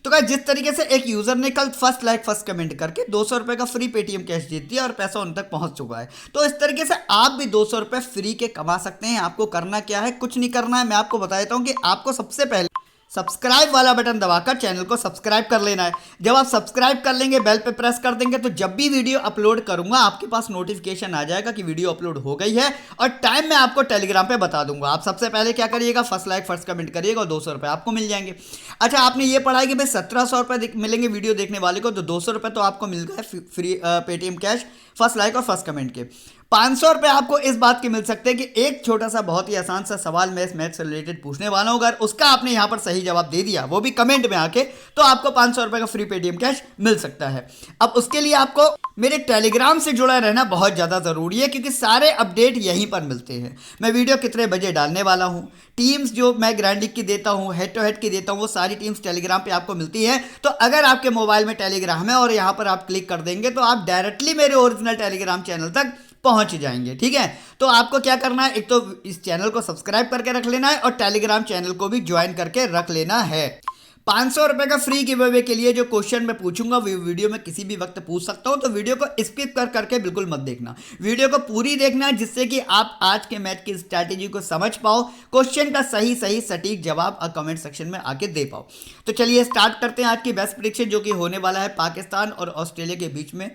तो गाइस जिस तरीके से एक यूजर ने कल फर्स्ट लाइक फर्स्ट कमेंट करके 200 रुपए का फ्री पेटीएम कैश जीत दिया और पैसा उन तक पहुंच चुका है, तो इस तरीके से आप भी 200 रुपए फ्री के कमा सकते हैं। आपको करना क्या है, कुछ नहीं करना है, मैं आपको बता देता हूं कि आपको सबसे पहले सब्सक्राइब वाला बटन दबाकर चैनल को सब्सक्राइब कर लेना है। जब आप सब्सक्राइब कर लेंगे, बेल पे प्रेस कर देंगे, तो जब भी वीडियो अपलोड करूंगा आपके पास नोटिफिकेशन आ जाएगा कि वीडियो अपलोड हो गई है, और टाइम मैं आपको टेलीग्राम पे बता दूंगा। आप सबसे पहले क्या करिएगा, फर्स्ट लाइक फर्स्ट कमेंट करिएगा और 200 रुपये आपको मिल जाएंगे। अच्छा, आपने ये पढ़ा है कि भाई 1700 रुपये मिलेंगे वीडियो देखने वाले को, तो 200 रुपये तो आपको मिल गए free Paytm cash first like और फर्स्ट कमेंट के। 500 रुपये आपको इस बात के मिल सकते हैं कि एक छोटा सा बहुत ही आसान सा सवाल मैं इस मैथ से रिलेटेड पूछने वाला हूं, अगर उसका आपने यहां पर सही जवाब दे दिया, वो भी कमेंट में आके, तो आपको 500 रुपये का फ्री पेटीएम कैश मिल सकता है। अब उसके लिए आपको मेरे टेलीग्राम से जुड़ा रहना बहुत ज़्यादा ज़रूरी है, क्योंकि सारे अपडेट यहीं पर मिलते हैं। मैं वीडियो कितने बजे डालने वाला हूँ, टीम्स जो मैं ग्रैंड लीग की देता हूँ, हेड टू हेड की देता हूँ, वो सारी टीम्स टेलीग्राम पे आपको मिलती है। तो अगर आपके मोबाइल में टेलीग्राम है और यहाँ पर आप क्लिक कर देंगे, तो आप डायरेक्टली मेरे ओरिजिनल टेलीग्राम चैनल तक पहुंच जाएंगे। ठीक है, तो आपको क्या करना है, एक तो इस चैनल को सब्सक्राइब करके रख लेना है और टेलीग्राम चैनल को भी ज्वाइन करके रख लेना है। 500 रुपये का फ्री गिव अवे के लिए जो क्वेश्चन मैं पूछूंगा वो वीडियो में किसी भी वक्त पूछ सकता हूं, तो वीडियो को स्किप करके बिल्कुल मत देखना, वीडियो को पूरी देखना, जिससे कि आप आज के मैच की स्ट्रैटेजी को समझ पाओ, क्वेश्चन का सही सटीक जवाब कमेंट सेक्शन में आके दे पाओ। तो चलिए स्टार्ट करते हैं आज की बेस्ट प्रेडिक्शन, जो कि होने वाला है पाकिस्तान और ऑस्ट्रेलिया के बीच में।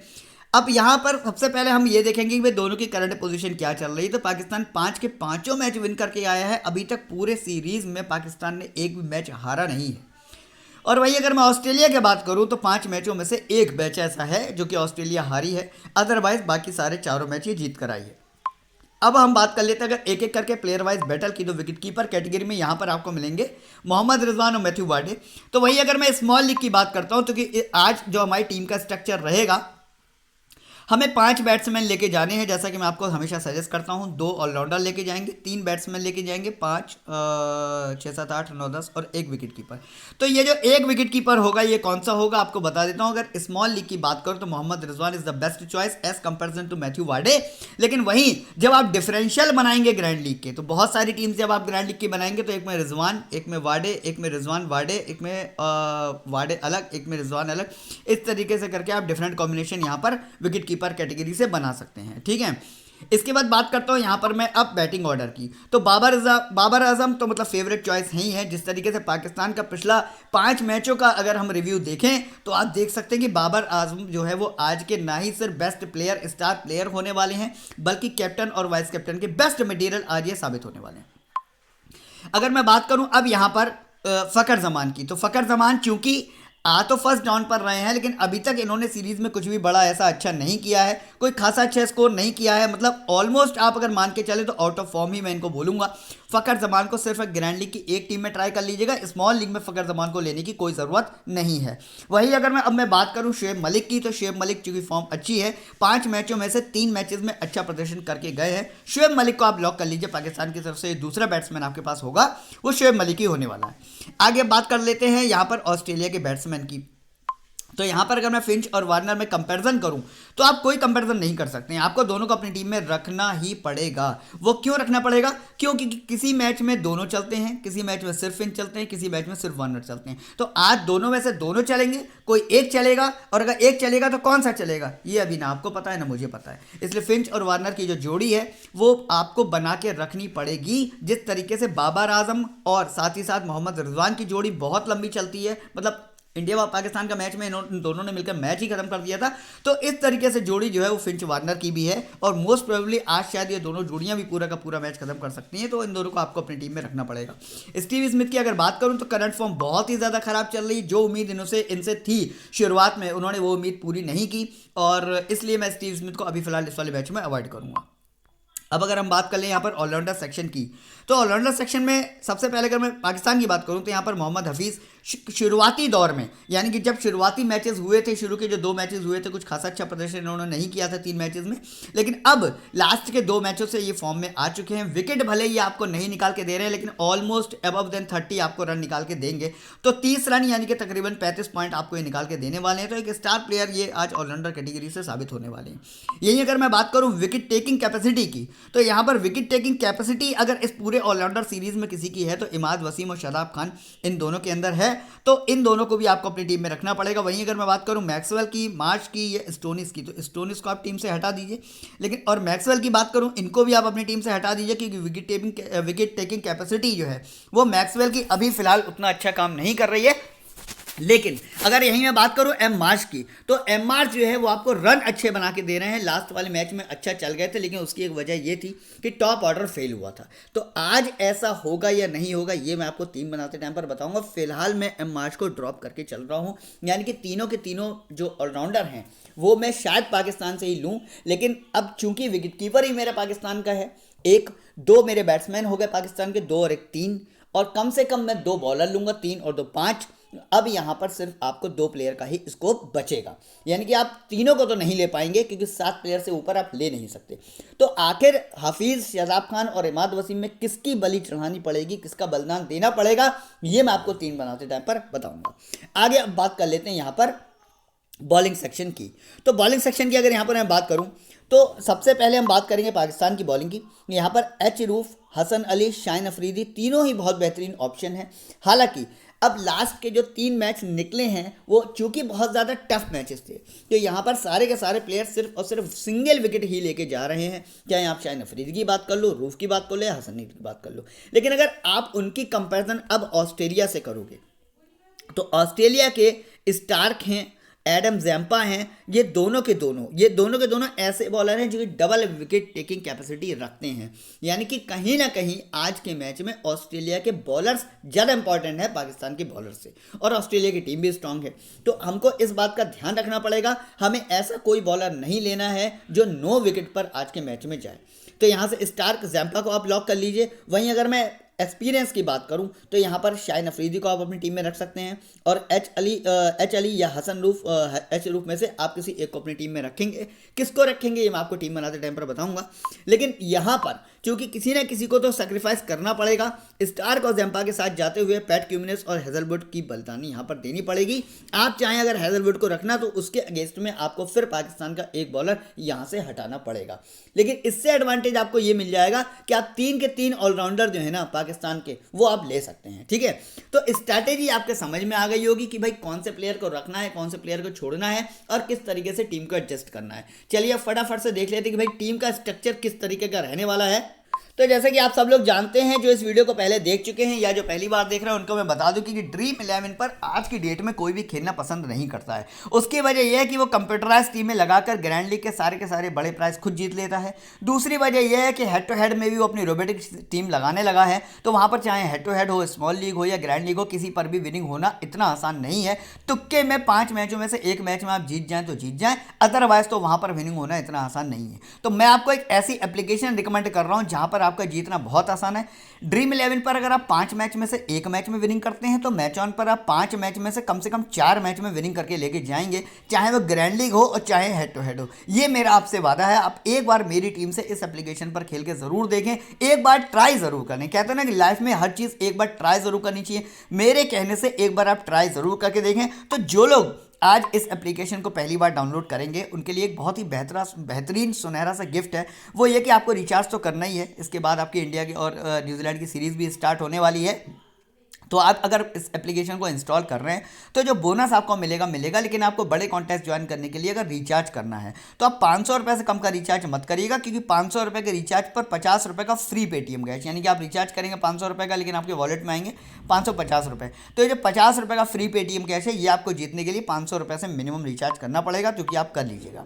अब यहाँ पर सबसे पहले हम ये देखेंगे कि दोनों की करंट पोजीशन क्या चल रही है। तो पाकिस्तान 5 के 5 मैच विन करके आया है, अभी तक पूरे सीरीज में पाकिस्तान ने एक भी मैच हारा नहीं है। और वही अगर मैं ऑस्ट्रेलिया की बात करूं तो 5 मैचों में से एक मैच ऐसा है जो कि ऑस्ट्रेलिया हारी है, अदरवाइज बाकी सारे चारों मैच ये जीत कर आई है। अब हम बात कर लेते हैं अगर एक एक करके प्लेयर वाइज बैटल की, तो विकेट कीपर कैटेगरी में यहाँ पर आपको मिलेंगे मोहम्मद रिजवान और मैथ्यू वार्डे। तो वही अगर मैं स्मॉल लीग की बात करता हूँ, तो कि आज जो हमारी टीम का स्ट्रक्चर रहेगा, हमें 5 बैट्समैन लेके जाने हैं, जैसा कि मैं आपको हमेशा सजेस्ट करता हूं। 2 ऑलराउंडर लेके जाएंगे, 3 बैट्समैन लेके जाएंगे, 5 6 7 8 9 10 और 1 विकेट कीपर। तो ये जो 1 विकेट कीपर होगा, ये कौन सा होगा आपको बता देता हूं। अगर स्मॉल लीग की बात करूं तो Mohammad Rizwan is the best choice as comparison to Matthew Wade. लेकिन वहीं जब आप डिफरेंशियल बनाएंगे ग्रैंड लीग के, तो बहुत सारी टीम्स जब आप ग्रैंड लीग की बनाएंगे, तो एक में रिजवान, एक में वार्डे, एक में रिजवान वार्डे, एक में वार्डे अलग, एक में रिजवान अलग, इस तरीके से करके आप डिफरेंट कॉम्बिनेशन यहाँ पर विकेट कीपर कैटेगरी से बना सकते हैं। ठीक है, इसके बाद बात करता हूं यहां पर मैं अब बैटिंग ऑर्डर की। तो बाबर आजम तो मतलब फेवरेट चॉइस ही है। जिस तरीके से पाकिस्तान का पिछला 5 मैचों का अगर हम रिव्यू देखें, तो आप देख सकते हैं कि बाबर आजम जो है वो आज के ना ही सिर्फ बेस्ट प्लेयर, स्टार प्लेयर होने वाले हैं, बल्कि कैप्टन और वाइस कैप्टन के बेस्ट मटेरियल आज ये साबित होने वाले हैं। अगर मैं बात करूं अब यहां पर फकर जमान की, तो फकर जमान चूंकि तो फर्स्ट डाउन पर रहे हैं, लेकिन अभी तक इन्होंने सीरीज में कुछ भी बड़ा ऐसा अच्छा नहीं किया है, कोई खासा अच्छा स्कोर नहीं किया है, मतलब ऑलमोस्ट आप अगर मान के चले तो आउट ऑफ फॉर्म ही मैं इनको बोलूंगा। फकर जमान को सिर्फ ग्रैंड लीग की एक टीम में ट्राई कर लीजिएगा, स्मॉल लीग में फकर जमान को लेने की कोई ज़रूरत नहीं है। वही अगर मैं बात करूं शुएब मलिक की, तो शुएब मलिक चूंकि फॉर्म अच्छी है, 5 मैचों में से 3 मैचेस में अच्छा प्रदर्शन करके गए हैं, शुएब मलिक को आप लॉक कर लीजिए। पाकिस्तान की तरफ से दूसरा बैट्समैन आपके पास होगा वो शुएब मलिक ही होने वाला है। आगे बात कर लेते हैं यहाँ पर ऑस्ट्रेलिया के बैट्समैन की। तो यहाँ पर अगर मैं फिंच और वार्नर में कंपैरिजन करूँ, तो आप कोई कंपैरिजन नहीं कर सकते हैं, आपको दोनों को अपनी टीम में रखना ही पड़ेगा। वो क्यों रखना पड़ेगा, क्योंकि किसी मैच में दोनों चलते हैं, किसी मैच में सिर्फ फिंच चलते हैं, किसी मैच में सिर्फ वार्नर चलते हैं। तो आज दोनों में से दोनों चलेंगे, कोई एक चलेगा, और अगर एक चलेगा तो कौन सा चलेगा ये अभी ना आपको पता है ना मुझे पता है। इसलिए फिंच और वार्नर की जो जोड़ी है वो आपको बना के रखनी पड़ेगी। जिस तरीके से बाबर आजम और साथ ही साथ मोहम्मद रिजवान की जोड़ी बहुत लंबी चलती है, मतलब इंडिया और पाकिस्तान का मैच में इन दोनों ने मिलकर मैच ही खत्म कर दिया था, तो इस तरीके से जोड़ी जो है वो फिंच वार्नर की भी है, और मोस्ट प्रोबेबली आज शायद ये दोनों जोड़ियां भी पूरा का पूरा मैच खत्म कर सकती हैं। तो इन दोनों को आपको अपनी टीम में रखना पड़ेगा। स्टीव स्मिथ की अगर बात करूं तो करंट फॉर्म बहुत ही ज़्यादा खराब चल रही है। जो उम्मीद इनसे थी शुरुआत में, उन्होंने वो उम्मीद पूरी नहीं की, और इसलिए मैं स्टीव स्मिथ को अभी फिलहाल इस वाले मैच में अवॉइड करूंगा। अब अगर हम बात कर लें यहाँ पर ऑलराउंडर सेक्शन की, तो ऑलराउंडर सेक्शन में सबसे पहले अगर मैं पाकिस्तान की बात करूँ तो यहाँ पर मोहम्मद हफीज़ शुरुआती दौर में, यानी कि जब शुरुआती मैचेस हुए थे, शुरू के जो 2 मैचेस हुए थे, कुछ खासा अच्छा प्रदर्शन इन्होंने नहीं किया था 3 मैचेस में, लेकिन अब लास्ट के 2 मैचों से ये फॉर्म में आ चुके हैं। विकेट भले ही आपको नहीं निकाल के दे रहे हैं, लेकिन ऑलमोस्ट अबव देन 30 आपको रन निकाल के देंगे। तो 30 रन यानी कि तकरीबन 35 पॉइंट आपको ये निकाल के देने वाले हैं। तो एक स्टार प्लेयर ये आज ऑलराउंडर कैटेगरी से साबित होने वाले हैं। यही अगर मैं बात करूँ विकेट टेकिंग कैपेसिटी की, तो यहाँ पर विकेट टेकिंग कैपेसिटी अगर इस पूरे ऑलराउंडर सीरीज में किसी की है तो इमाद वसीम और शादाब खान इन दोनों के अंदर है। तो इन दोनों को भी आपको अपनी टीम में रखना पड़ेगा। वहीं अगर मैं बात करूं मैक्सवेल की, मार्श की या स्टोनिस की, तो स्टोनिस को आप टीम से हटा दीजिए। लेकिन और मैक्सवेल की बात करूं, इनको भी आप अपनी टीम से हटा दीजिए, क्योंकि विकेट टेकिंग कैपेसिटी जो है वो मैक्सवेल की अभी फिलहाल उतना अच्छा काम नहीं कर रही है। लेकिन अगर यहीं मैं बात करूं एम मार्च की, तो एम मार्च जो है वो आपको रन अच्छे बना के दे रहे हैं। लास्ट वाले मैच में अच्छा चल गए थे, लेकिन उसकी एक वजह ये थी कि टॉप ऑर्डर फेल हुआ था। तो आज ऐसा होगा या नहीं होगा ये मैं आपको टीम बनाते टाइम पर बताऊंगा। फिलहाल मैं एम मार्च को ड्रॉप करके चल रहा हूं, यानी कि तीनों के तीनों जो ऑलराउंडर हैं वो मैं शायद पाकिस्तान से ही लूँ। लेकिन अब चूंकि विकेट कीपर ही मेरा पाकिस्तान का है, एक दो मेरे बैट्समैन हो गए पाकिस्तान के, दो और एक तीन, और कम से कम मैं दो बॉलर लूंगा, तीन और दो पाँच। अब यहां पर सिर्फ आपको दो प्लेयर का ही स्कोप बचेगा, यानी कि आप तीनों को तो नहीं ले पाएंगे, क्योंकि 7 प्लेयर से ऊपर आप ले नहीं सकते। तो आखिर हफीज, शादाब खान और इमाद वसीम में किसकी बलि चढ़ानी पड़ेगी, किसका बलिदान देना पड़ेगा, ये मैं आपको टीम बनाते टाइम पर बताऊंगा। आगे अब बात कर लेते हैं यहां पर बॉलिंग सेक्शन की। तो बॉलिंग सेक्शन की अगर यहाँ पर मैं बात करूँ, तो सबसे पहले हम बात करेंगे पाकिस्तान की बॉलिंग की। यहाँ पर एच रूफ, हसन अली, शाहिन अफरीदी तीनों ही बहुत बेहतरीन ऑप्शन हैं। हालांकि अब लास्ट के जो 3 मैच निकले हैं वो चूंकि बहुत ज़्यादा टफ मैचेस थे, तो यहाँ पर सारे के सारे प्लेयर सिर्फ और सिर्फ सिंगल विकेट ही लेके जा रहे हैं। चाहे आप शाहिन अफरीदी की बात कर लो, रूफ की बात कर लो या हसन अली की बात कर लो। लेकिन अगर आप उनकी कंपेरिजन अब ऑस्ट्रेलिया से करोगे, तो ऑस्ट्रेलिया के स्टार्क हैं, एडम जैम्पा हैं, ये दोनों के दोनों ऐसे बॉलर हैं जो कि डबल विकेट टेकिंग कैपेसिटी रखते हैं। यानी कि कहीं ना कहीं आज के मैच में ऑस्ट्रेलिया के बॉलर्स ज़्यादा इंपॉर्टेंट है पाकिस्तान के बॉलर से, और ऑस्ट्रेलिया की टीम भी स्ट्रांग है। तो हमको इस बात का ध्यान रखना पड़ेगा, हमें ऐसा कोई बॉलर नहीं लेना है जो 9 विकेट पर आज के मैच में जाए। तो यहाँ से स्टार्क, जैम्पा को आप लॉक कर लीजिए। वहीं अगर मैं एक्सपीरियंस की बात करूं, तो यहाँ पर शाहिन अफरीदी को आप अपनी टीम में रख सकते हैं, और एच अली या हसन रूफ, एच रूफ में से आप किसी एक को अपनी टीम में रखेंगे। किसको रखेंगे ये मैं आपको टीम बनाते टाइम पर बताऊंगा। लेकिन यहाँ पर क्योंकि किसी ना किसी को तो सेक्रीफाइस करना पड़ेगा, स्टार्क और जैम्पा के साथ जाते हुए पैट क्यूमिनस और हेजलवुड की बलिदानी यहाँ पर देनी पड़ेगी। आप चाहें अगर हेजलवुड को रखना, तो उसके अगेंस्ट में आपको फिर पाकिस्तान का एक बॉलर यहाँ से हटाना पड़ेगा। लेकिन इससे एडवांटेज आपको ये मिल जाएगा कि आप 3 के 3 ऑलराउंडर जो है ना पाकिस्तान के, वो आप ले सकते हैं। ठीक है, तो स्ट्रैटेजी आपके समझ में आ गई होगी कि भाई कौन से प्लेयर को रखना है, कौन से प्लेयर को छोड़ना है, और किस तरीके से टीम को एडजस्ट करना है। चलिए फटाफट से देख लेते हैं कि भाई टीम का स्ट्रक्चर किस तरीके का रहने वाला है। तो जैसे कि आप सब लोग जानते हैं, जो इस वीडियो को पहले देख चुके हैं या जो पहली बार देख रहे हैं, उनको मैं बता दूं कि ड्रीम 11 पर आज की डेट में कोई भी खेलना पसंद नहीं करता है। उसकी वजह यह है कि वो कंप्यूटराइज टीमें लगाकर ग्रैंड लीग के सारे बड़े प्राइज खुद जीत लेता है। दूसरी वजह यह है कि हेड टू हेड में भी वो अपनी रोबोटिक टीम लगाने लगा है, तो वहाँ पर चाहे हेड टू हेड हो, स्मॉल लीग हो या ग्रैंड लीग हो, किसी पर भी विनिंग होना इतना आसान नहीं है। तुक्के में 5 मैचों में से एक मैच में आप जीत जाएँ तो जीत जाएँ, अदरवाइज तो वहाँ पर विनिंग होना इतना आसान नहीं है। तो मैं आपको एक ऐसी एप्लीकेशन रिकमेंड कर रहा हूँ जहाँ पर आपका जीतना बहुत आसान है। ड्रीम 11 पर अगर आप 5 मैच में से एक मैच में विनिंग करते हैं, तो मैच ऑन पर आप 5 मैच में से कम 4 मैच में विनिंग करके लेके जाएंगे, चाहे वो ग्रैंड लीग हो और चाहे हेड टू हेड हो। ये मेरा आपसे वादा है। आप एक बार मेरी टीम से इस एप्लीकेशन पर खेल के जरूर देखें, एक बार ट्राई जरूर करें। कहते हैं ना कि लाइफ में हर चीज़ एक बार ट्राई जरूर करनी चाहिए। मेरे कहने से एक बार आप ट्राई जरूर करके देखें। तो जो लोग आज इस एप्लीकेशन को पहली बार डाउनलोड करेंगे, उनके लिए एक बहुत ही बेहतरीन सुनहरा सा गिफ्ट है। वो ये कि आपको रिचार्ज तो करना ही है। इसके बाद आपकी इंडिया की और न्यूजीलैंड की सीरीज़ भी स्टार्ट होने वाली है। तो आप अगर इस एप्लीकेशन को इंस्टॉल कर रहे हैं, तो जो बोनस आपको मिलेगा, लेकिन आपको बड़े कॉन्टेस्ट ज्वाइन करने के लिए अगर रिचार्ज करना है, तो आप 500 रुपये से कम का रिचार्ज मत करिएगा, क्योंकि 500 रुपये के रिचार्ज पर 50 रुपये का फ्री पेटीएम कैश, यानी कि आप रिचार्ज करेंगे 500 रुपये का, लेकिन आपके वॉलेट में आएंगे 550 रुपये। तो ये जो 50 रुपये का फ्री पेटीएम कैश है, ये आपको जीतने के लिए 500 रुपये से मिनिमम रिचार्ज करना पड़ेगा, क्योंकि आप कर लीजिएगा।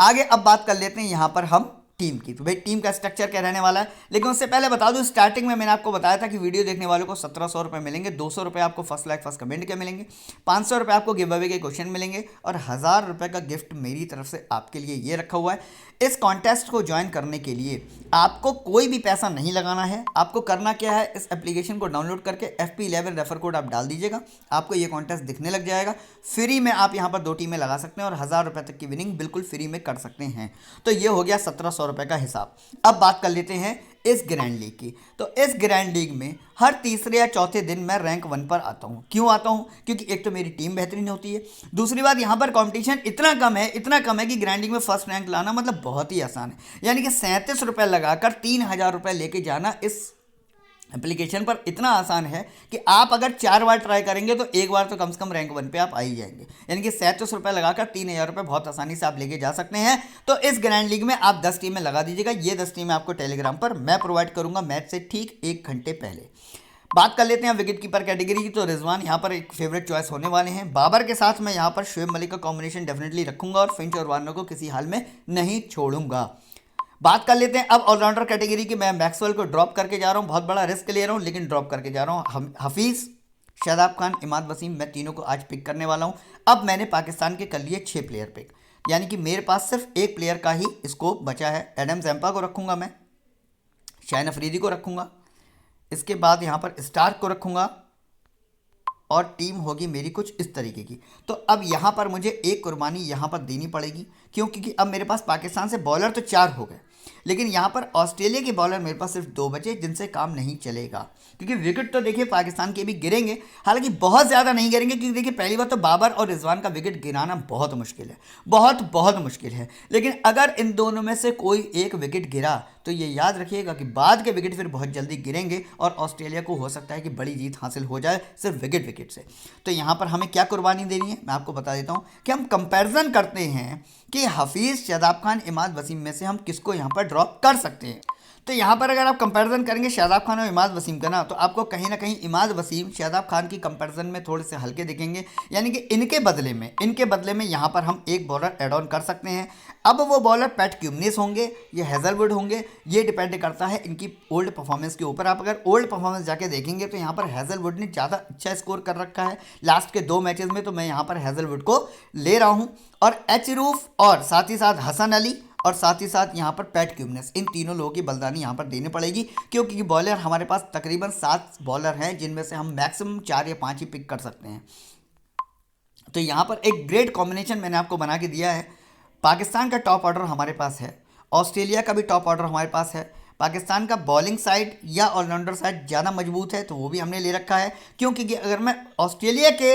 आगे अब बात कर लेते हैं यहाँ पर हम टीम की। तो भाई टीम का स्ट्रक्चर क्या रहने वाला है, लेकिन उससे पहले बता दूं, स्टार्टिंग में मैंने आपको बताया था कि वीडियो देखने वालों को 1700 रुपये मिलेंगे, 200 रुपये आपको फर्स्ट लाइक फर्स्ट कमेंट के मिलेंगे, 500 रुपये आपको गिव अवे के क्वेश्चन मिलेंगे, और 1000 रुपये का गिफ्ट मेरी तरफ से आपके लिए ये रखा हुआ है। इस कॉन्टेस्ट को ज्वाइन करने के लिए आपको कोई भी पैसा नहीं लगाना है। आपको करना क्या है, इस एप्लीकेशन को डाउनलोड करके FP11 रेफर कोड आप डाल दीजिएगा, आपको ये कॉन्टेस्ट दिखने लग जाएगा। फ्री में आप यहाँ पर 2 टीमें लगा सकते हैं और 1000 रुपये तक की विनिंग बिल्कुल फ्री में कर सकते हैं। तो ये हो गया 1700 रुपये का हिसाब। अब बात कर लेते हैं इस ग्रैंड लीग की। तो इस ग्रैंड लीग में हर तीसरे या चौथे दिन मैं रैंक 1 पर आता हूँ। क्यों आता हूँ? क्योंकि एक तो मेरी टीम बेहतरीन होती है, दूसरी बात यहाँ पर कंपटीशन इतना कम है कि ग्रैंड लीग में फर्स्ट रैंक लाना मतलब बहुत ही आसान है। यानी कि 37 रुपये लगाकर 3000 रुपये लेके जाना इस एप्लीकेशन पर इतना आसान है कि आप अगर 4 बार ट्राई करेंगे तो एक बार तो कम से कम रैंक 1 पे आप आ ही जाएंगे। यानी कि 37 रुपये लगाकर 3000 रुपये बहुत आसानी से आप लेके जा सकते हैं। तो इस ग्रैंड लीग में आप 10 टीमें लगा दीजिएगा। ये 10 टीमें आपको टेलीग्राम पर मैं प्रोवाइड करूंगा मैच से ठीक 1 घंटे पहले। बात कर लेते हैं विकेट कीपर कैटेगरी की। तो रिजवान यहाँ पर एक फेवरेट चॉइस होने वाले हैं। बाबर के साथ मैं यहाँ पर शोएब मलिक का कॉम्बिनेशन डेफिनेटली रखूंगा और फिंच और वार्नर को किसी हाल में नहीं छोड़ूंगा। बात कर लेते हैं अब ऑलराउंडर कैटेगरी की। मैं मैक्सवेल को ड्रॉप करके जा रहा हूँ, बहुत बड़ा रिस्क ले रहा हूँ लेकिन ड्रॉप करके जा रहा हूँ। हफीज़, शादाब खान, इमाद वसीम, मैं तीनों को आज पिक करने वाला हूँ। अब मैंने पाकिस्तान के कर लिए 6 प्लेयर पिक, यानी कि मेरे पास सिर्फ एक प्लेयर का ही स्कोप बचा है। एडम जैम्पा को रखूँगा मैं, शाहिन अफरीदी को रखूँगा, इसके बाद यहाँ पर स्टार्क को रखूँगा और टीम होगी मेरी कुछ इस तरीके की। तो अब यहाँ पर मुझे एक कुर्बानी यहाँ पर देनी पड़ेगी, क्योंकि अब मेरे पास पाकिस्तान से बॉलर तो 4 हो गए, लेकिन यहाँ पर ऑस्ट्रेलिया के बॉलर मेरे पास सिर्फ 2 बचे जिनसे काम नहीं चलेगा। क्योंकि विकेट तो देखिए पाकिस्तान के भी गिरेंगे, हालांकि बहुत ज़्यादा नहीं गिरेंगे, क्योंकि देखिए पहली बात तो बाबर और रिजवान का विकेट गिराना बहुत मुश्किल है, बहुत मुश्किल है। लेकिन अगर इन दोनों में से कोई एक विकेट गिरा तो ये याद रखिएगा कि बाद के विकेट फिर बहुत जल्दी गिरेंगे और ऑस्ट्रेलिया को हो सकता है कि बड़ी जीत हासिल हो जाए सिर्फ विकेट से। तो यहाँ पर हमें क्या कुर्बानी देनी है मैं आपको बता देता हूँ कि हम कंपैरिजन करते हैं कि हफीज़, शादाब खान, इमाद वसीम में से हम किसको यहाँ पर ड्रॉप कर सकते हैं। तो यहाँ पर अगर आप कंपैरिजन करेंगे शादाब खान और इमाद वसीम का ना, तो आपको कहीं ना कहीं इमाद वसीम शादाब खान की कंपैरिजन में थोड़े से हल्के दिखेंगे। यानी कि इनके बदले में यहाँ पर हम एक बॉलर ऐड ऑन कर सकते हैं। अब वो बॉलर पैट क्यूमिन्स होंगे या हेजलवुड होंगे, ये डिपेंड करता है इनकी ओल्ड परफॉर्मेंस के ऊपर। आप अगर ओल्ड परफॉर्मेंस जाके देखेंगे तो यहाँ पर हेजलवुड ने ज़्यादा अच्छा स्कोर कर रखा है लास्ट के 2 मैचेस में, तो मैं यहाँ पर हेजलवुड को ले रहा हूँ। और एच रूफ और साथ ही साथ हसन अली और साथ ही साथ यहाँ पर पैट क्यूमिन्स, इन तीनों लोगों की बलिदानी यहाँ पर देनी पड़ेगी, क्योंकि बॉलर हमारे पास तकरीबन 7 बॉलर हैं जिनमें से हम मैक्सिमम 4 या 5 ही पिक कर सकते हैं। तो यहाँ पर एक ग्रेट कॉम्बिनेशन मैंने आपको बना के दिया है। पाकिस्तान का टॉप ऑर्डर हमारे पास है, ऑस्ट्रेलिया का भी टॉप ऑर्डर हमारे पास है। पाकिस्तान का बॉलिंग साइड या ऑलराउंडर साइड ज़्यादा मजबूत है तो वो भी हमने ले रखा है, क्योंकि अगर मैं ऑस्ट्रेलिया के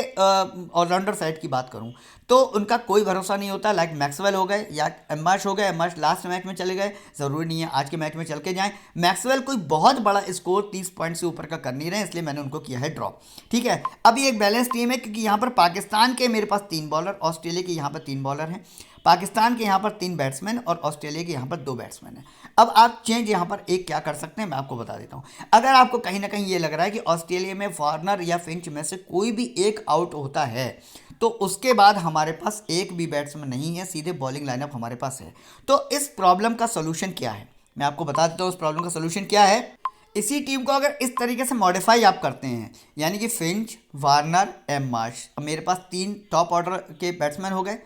ऑलराउंडर साइड की बात करूं तो उनका कोई भरोसा नहीं होता। लाइक मैक्सवेल हो गए या एम्माश हो गए, एम्माश लास्ट मैच में चले गए, ज़रूरी नहीं है आज के मैच में चल के जाएँ। मैक्सवेल कोई बहुत बड़ा स्कोर 30 पॉइंट से ऊपर का कर नहीं रहे, इसलिए मैंने उनको किया है ड्रॉप। ठीक है, अभी एक बैलेंस टीम है, क्योंकि यहाँ पर पाकिस्तान के मेरे पास 3 बॉलर, ऑस्ट्रेलिया के यहाँ पर 3 बॉलर हैं, पाकिस्तान के यहाँ पर 3 बैट्समैन और ऑस्ट्रेलिया के यहाँ पर 2 बैट्समैन हैं। अब आप चेंज यहाँ पर एक क्या कर सकते हैं मैं आपको बता देता हूँ। अगर आपको कहीं ना कहीं ये लग रहा है कि ऑस्ट्रेलिया में वार्नर या फिंच में से कोई भी एक आउट होता है तो उसके बाद हमारे पास एक भी बैट्समैन नहीं है, सीधे बॉलिंग लाइनअप हमारे पास है। तो इस प्रॉब्लम का सोल्यूशन क्या है मैं आपको बता देता हूँ। उस प्रॉब्लम का सोल्यूशन क्या है, इसी टीम को अगर इस तरीके से मॉडिफाई आप करते हैं, यानी कि फिंच, वार्नर, एम्माश, मेरे पास 3 टॉप ऑर्डर के बैट्समैन हो गए,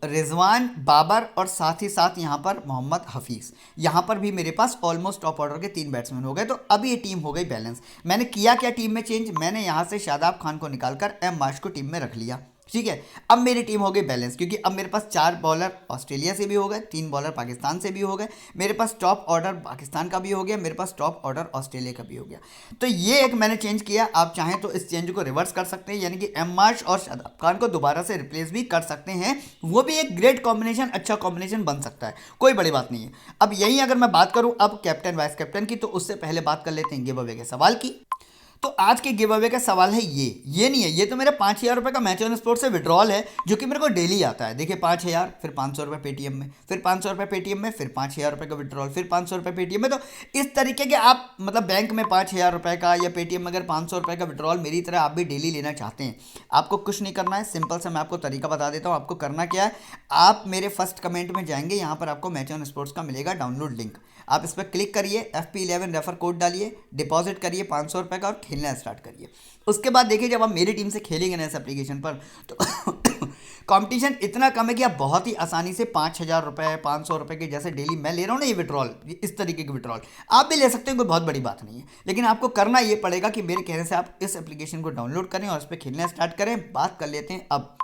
रिजवान, बाबर और साथ ही साथ यहाँ पर मोहम्मद हफीज़, यहाँ पर भी मेरे पास ऑलमोस्ट टॉप ऑर्डर के 3 बैट्समैन हो गए। तो अब ये टीम हो गई बैलेंस। मैंने किया क्या टीम में चेंज, मैंने यहाँ से शादाब खान को निकालकर एम्माश को टीम में रख लिया। ठीक है, अब मेरी टीम हो गई बैलेंस, क्योंकि अब मेरे पास 4 बॉलर ऑस्ट्रेलिया से भी हो गए, 3 बॉलर पाकिस्तान से भी हो गए, मेरे पास टॉप ऑर्डर पाकिस्तान का भी हो गया, मेरे पास टॉप ऑर्डर ऑस्ट्रेलिया का भी हो गया। तो ये एक मैंने चेंज किया। आप चाहें तो इस चेंज को रिवर्स कर सकते हैं, यानी कि एम्माश और शादाब खान को दोबारा से रिप्लेस भी कर सकते हैं, वो भी एक ग्रेट कॉम्बिनेशन, अच्छा कॉम्बिनेशन बन सकता है, कोई बड़ी बात नहीं है। अब यही अगर मैं बात करूँ अब कैप्टन वाइस कैप्टन की, तो उससे पहले बात कर लेते हैं गिव अवे के सवाल की। तो आज के गिव अवे का सवाल है ये नहीं है, ये तो मेरा 5000 रुपये का मैच ऑन स्पोर्ट से विड्रॉल है, जो कि मेरे को डेली आता है। देखिए 5000, फिर 500 रुपये पेटीएम में, फिर 500 रुपये पेटीएम में, फिर 5000 रुपये का विड्रॉल, फिर 500 रुपये पेटीएम में। तो इस तरीके के आप मतलब बैंक में 5000 रुपये का या पेटीएम में अगर 500 रुपये का विड्रॉल मेरी तरह आप भी डेली लेना चाहते हैं, आपको कुछ नहीं करना है, सिंपल सा मैं आपको तरीका बता देता हूँ। आपको करना क्या है, आप मेरे फर्स्ट कमेंट में जाएंगे, यहाँ पर आपको मैच ऑन स्पोर्ट्स का मिलेगा डाउनलोड लिंक, आप इस पर क्लिक करिए, FP11 रेफर कोड डालिए, डिपॉजिट करिए 500 रुपये का और खेलना स्टार्ट करिए। उसके बाद देखिए जब आप मेरी टीम से खेलेंगे ना इस एप्लीकेशन पर, तो कंपटीशन इतना कम है कि आप बहुत ही आसानी से 5000 रुपये, 500 रुपये के जैसे डेली मैं ले रहा हूँ ना ये विड्रॉल, इस तरीके के विड्रॉल आप भी ले सकते हैं, कोई बहुत बड़ी बात नहीं है। लेकिन आपको करना ये पड़ेगा कि मेरे कहने से आप इस एप्लीकेशन को डाउनलोड करें और उस पर खेलना स्टार्ट करें। बात कर लेते हैं अब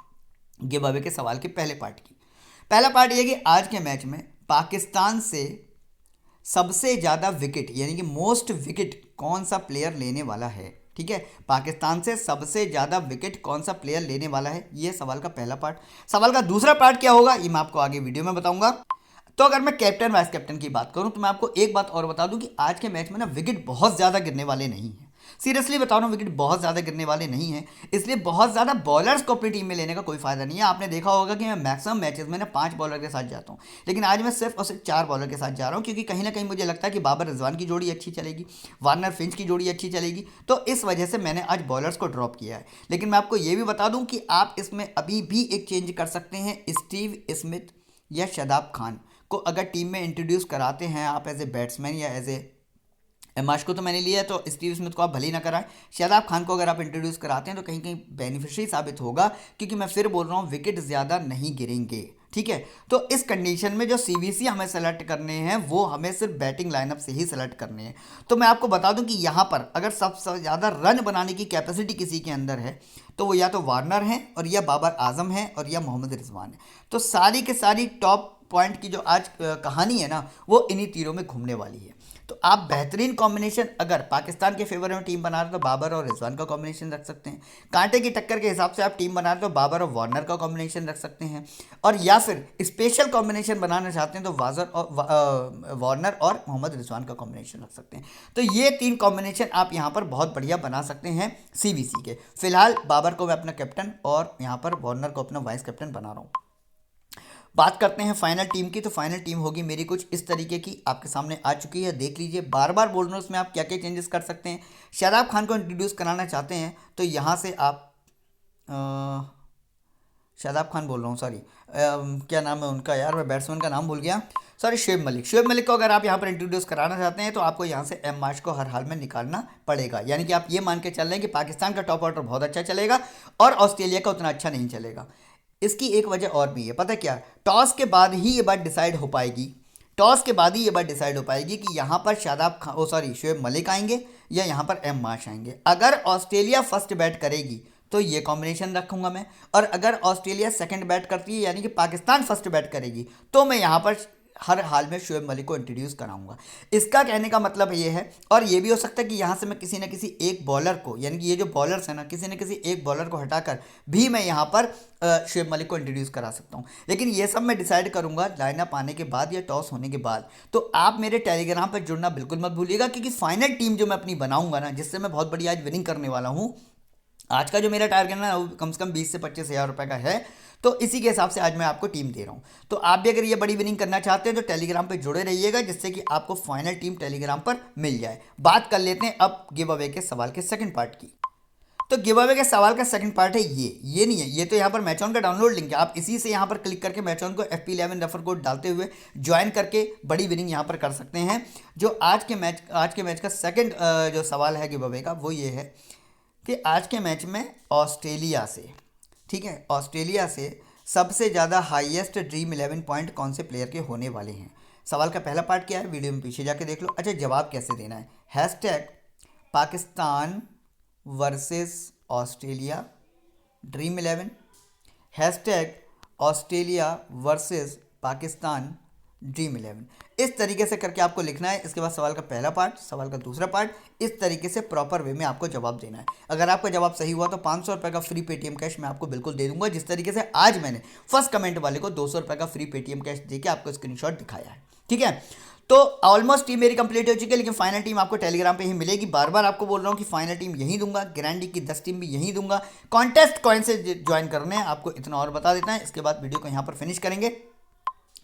गिव अवे के सवाल के पहले पार्ट की। पहला पार्ट ये कि आज के मैच में पाकिस्तान से सबसे ज़्यादा विकेट यानी कि मोस्ट विकेट कौन सा प्लेयर लेने वाला है। ठीक है, पाकिस्तान से सबसे ज़्यादा विकेट कौन सा प्लेयर लेने वाला है, ये सवाल का पहला पार्ट। सवाल का दूसरा पार्ट क्या होगा ये मैं आपको आगे वीडियो में बताऊंगा। तो अगर मैं कैप्टन वाइस कैप्टन की बात करूं तो मैं आपको एक बात और बता दूं कि आज के मैच में ना विकेट बहुत ज़्यादा गिरने वाले नहीं हैं। सीरियसली बता रहा हूँ, विकेट बहुत ज़्यादा गिरने वाले नहीं हैं, इसलिए बहुत ज़्यादा बॉलर्स को अपनी टीम में लेने का कोई फायदा नहीं है। आपने देखा होगा कि मैं मैक्सिमम मैचेस में ना 5 बॉलर के साथ जाता हूँ, लेकिन आज मैं सिर्फ और सिर्फ 4 बॉलर के साथ जा रहा हूँ, क्योंकि कहीं ना कहीं मुझे लगता है कि बाबर रिजवान की जोड़ी अच्छी चलेगी, वार्नर फिंच की जोड़ी अच्छी चलेगी, तो इस वजह से मैंने आज बॉलर्स को ड्रॉप किया है। लेकिन मैं आपको ये भी बता दूं कि आप इसमें अभी भी एक चेंज कर सकते हैं। स्टीव स्मिथ या शादाब खान को अगर टीम में इंट्रोड्यूस कराते हैं आप एज ए बैट्समैन या एज ए एमाश को तो मैंने लिया है, तो स्टीव स्मिथ को आप भले ही ना कराएं, शादाब खान को अगर आप इंट्रोड्यूस कराते हैं तो कहीं कहीं बेनिफिशियरी साबित होगा, क्योंकि मैं फिर बोल रहा हूँ विकेट ज़्यादा नहीं गिरेंगे। ठीक है, तो इस कंडीशन में जो सीवीसी हमें सेलेक्ट करने हैं वो हमें सिर्फ बैटिंग लाइनअप से ही सेलेक्ट करने हैं। तो मैं आपको बता दूं कि यहाँ पर अगर सबसे ज़्यादा रन बनाने की कैपेसिटी किसी के अंदर है तो वो या तो वार्नर हैं और या बाबर आजम है और या मोहम्मद रिजवान है। तो सारी के सारी टॉप पॉइंट की जो आज कहानी है ना वो इन्हीं तीरों में घूमने वाली है। तो आप बेहतरीन कॉम्बिनेशन अगर पाकिस्तान के फेवर में टीम बना रहे हो तो बाबर और रिजवान का कॉम्बिनेशन रख सकते हैं। कांटे की टक्कर के हिसाब से आप टीम बना रहे हो तो बाबर और वार्नर का कॉम्बिनेशन रख सकते हैं। और या फिर स्पेशल कॉम्बिनेशन बनाना चाहते हैं तो वार्नर और मोहम्मद रिजवान का कॉम्बिनेशन रख सकते हैं। तो ये 3 कॉम्बिनेशन आप यहाँ पर बहुत बढ़िया बना सकते हैं सीवीसी के। फिलहाल बाबर को मैं अपना कैप्टन और यहाँ पर वार्नर को अपना वाइस कैप्टन बना रहा हूँ। बात करते हैं फाइनल टीम की। तो फाइनल टीम होगी मेरी कुछ इस तरीके की, आपके सामने आ चुकी है, देख लीजिए। बार बार बोल रहा हूँ उसमें आप क्या क्या चेंजेस कर सकते हैं। शादाब खान को इंट्रोड्यूस कराना चाहते हैं तो यहाँ से आप शादाब खान बोल रहा हूँ, सॉरी क्या नाम है उनका यार, मैं बैट्समैन का नाम भूल गया, सॉरी शुएब मलिक। शुएब मलिक को अगर आप यहाँ पर इंट्रोड्यूस कराना चाहते हैं तो आपको यहाँ से एम मार्श को हर हाल में निकालना पड़ेगा। यानी कि आप ये मान के चल रहे हैं कि पाकिस्तान का टॉप ऑर्डर बहुत अच्छा चलेगा और ऑस्ट्रेलिया का उतना अच्छा नहीं चलेगा। इसकी एक वजह और भी है, पता क्या, टॉस के बाद ही ये बात डिसाइड हो पाएगी, टॉस के बाद ही ये बात डिसाइड हो पाएगी कि यहाँ पर शादाब खान शुएब मलिक आएंगे या यहाँ पर एम मार्श आएंगे। अगर ऑस्ट्रेलिया फर्स्ट बैट करेगी तो ये कॉम्बिनेशन रखूंगा मैं, और अगर ऑस्ट्रेलिया सेकंड बैट करती है यानी कि पाकिस्तान फर्स्ट बैट करेगी तो मैं यहाँ पर हर हाल में शुएब मलिक को इंट्रोड्यूस कराऊंगा। इसका कहने का मतलब ये है, और ये भी हो सकता है कि यहाँ से मैं किसी न किसी एक बॉलर को, यानी कि ये जो बॉलर्स हैं ना, किसी न किसी एक बॉलर को हटाकर भी मैं यहाँ पर शुएब मलिक को इंट्रोड्यूस करा सकता हूँ। लेकिन ये सब मैं डिसाइड करूँगा लाइनअप आने के बाद या टॉस होने के बाद। तो आप मेरे टेलीग्राम पर जुड़ना बिल्कुल मत भूलिएगा, क्योंकि फाइनल टीम जो मैं अपनी बनाऊँगा ना, जिससे मैं बहुत बड़ी आज विनिंग करने वाला हूँ, आज का जो मेरा टारगेट है ना वो कम से कम 20 से 25 हज़ार रुपये का है। तो इसी के हिसाब से आज मैं आपको टीम दे रहा हूँ। तो आप भी अगर ये बड़ी विनिंग करना चाहते हैं तो टेलीग्राम पे जुड़े रहिएगा, जिससे कि आपको फाइनल टीम टेलीग्राम पर मिल जाए। बात कर लेते हैं अब गिव अवे के सवाल के सेकंड पार्ट की। तो गिव अवे के सवाल का सेकंड पार्ट है ये नहीं है, ये तो यहाँ पर मैच ऑन का डाउनलोड लिंक है। आप इसी से यहाँ पर क्लिक करके मैच ऑन को FP11 रेफर कोड डालते हुए ज्वाइन करके बड़ी विनिंग यहाँ पर कर सकते हैं। जो आज के मैच का सेकंड जो सवाल है गिव अवे का वो ये है कि आज के मैच में ऑस्ट्रेलिया से, ठीक है, ऑस्ट्रेलिया से सबसे ज़्यादा हाईएस्ट ड्रीम 11 पॉइंट कौन से प्लेयर के होने वाले हैं। सवाल का पहला पार्ट क्या है, वीडियो में पीछे जाके देख लो। अच्छा, जवाब कैसे देना है, hashtag Pakistan versus Australia dream 11, hashtag Australia versus Pakistan dream 11, इस तरीके से करके आपको लिखना है। इसके बाद सवाल का पहला पार्ट, सवाल का दूसरा पार्ट, इस तरीके से प्रॉपर वे में आपको जवाब देना है। अगर आपका जवाब सही हुआ तो 500 रुपये का फ्री पेटीएम कैश मैं आपको बिल्कुल दे दूंगा, जिस तरीके से आज मैंने फर्स्ट कमेंट वाले को 200 रुपये का फ्री पेटीएम कैश देके आपको स्क्रीनशॉट दिखाया है। ठीक है, तो ऑलमोस्ट टीम मेरी कंप्लीट हो चुकी है, लेकिन फाइनल टीम आपको टेलीग्राम पे ही मिलेगी। बार बार आपको बोल रहा हूँ कि फाइनल टीम यहीं दूंगा, ग्रैंड लीग की 10 टीम भी यहीं दूंगा। कॉन्टेस्ट कॉइन से ज्वाइन करने हैं, आपको इतना और बता देता है, इसके बाद वीडियो को यहाँ पर फिनिश करेंगे।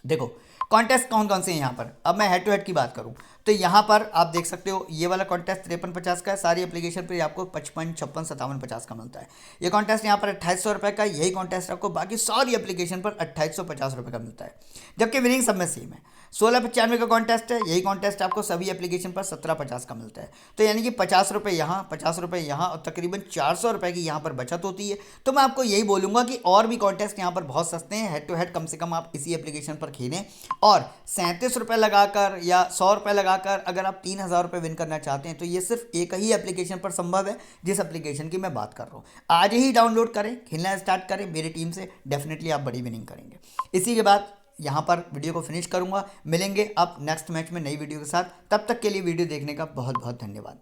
देखो कॉन्टेस्ट कौन कौन से हैं यहाँ पर। अब मैं हेड टू हेड की बात करूँ तो यहाँ पर आप देख सकते हो ये वाला कॉन्टेस्ट 5350 का है। सारी एप्लीकेशन पे आपको 55, 56, 57, 50 का मिलता है। ये कॉन्टेस्ट यहाँ पर 2800 रुपये का, यही कॉन्टेस्ट आपको बाकी सारी एप्लीकेशन पर 2850 रुपये का मिलता है, जबकि विनिंग सब में सेम है। 1695 का कॉन्टेस्ट है, यही कॉन्टेस्ट आपको सभी एप्लीकेशन पर 1750 का मिलता है। तो यानी कि 50 रुपये यहाँ, 50 रुपये यहाँ और तकरीबन 400 रुपये की यहाँ पर बचत होती है। तो मैं आपको यही बोलूँगा कि और भी कॉन्टेस्ट यहाँ पर बहुत सस्ते हैं, हेड टू हेड कम से कम आप इसी एप्लीकेशन पर खेलें। और 37 रुपये लगाकर या 100 रुपये लगाकर अगर आप 3000 रुपये विन करना चाहते हैं तो ये सिर्फ एक ही एप्लीकेशन पर संभव है, जिस एप्लीकेशन की मैं बात कर रहा हूँ। आज ही डाउनलोड करें, खेलना स्टार्ट करें मेरी टीम से, डेफिनेटली आप बड़ी विनिंग करेंगे। इसी के बाद यहाँ पर वीडियो को फिनिश करूँगा। मिलेंगे अब नेक्स्ट मैच में नई वीडियो के साथ, तब तक के लिए वीडियो देखने का बहुत बहुत धन्यवाद।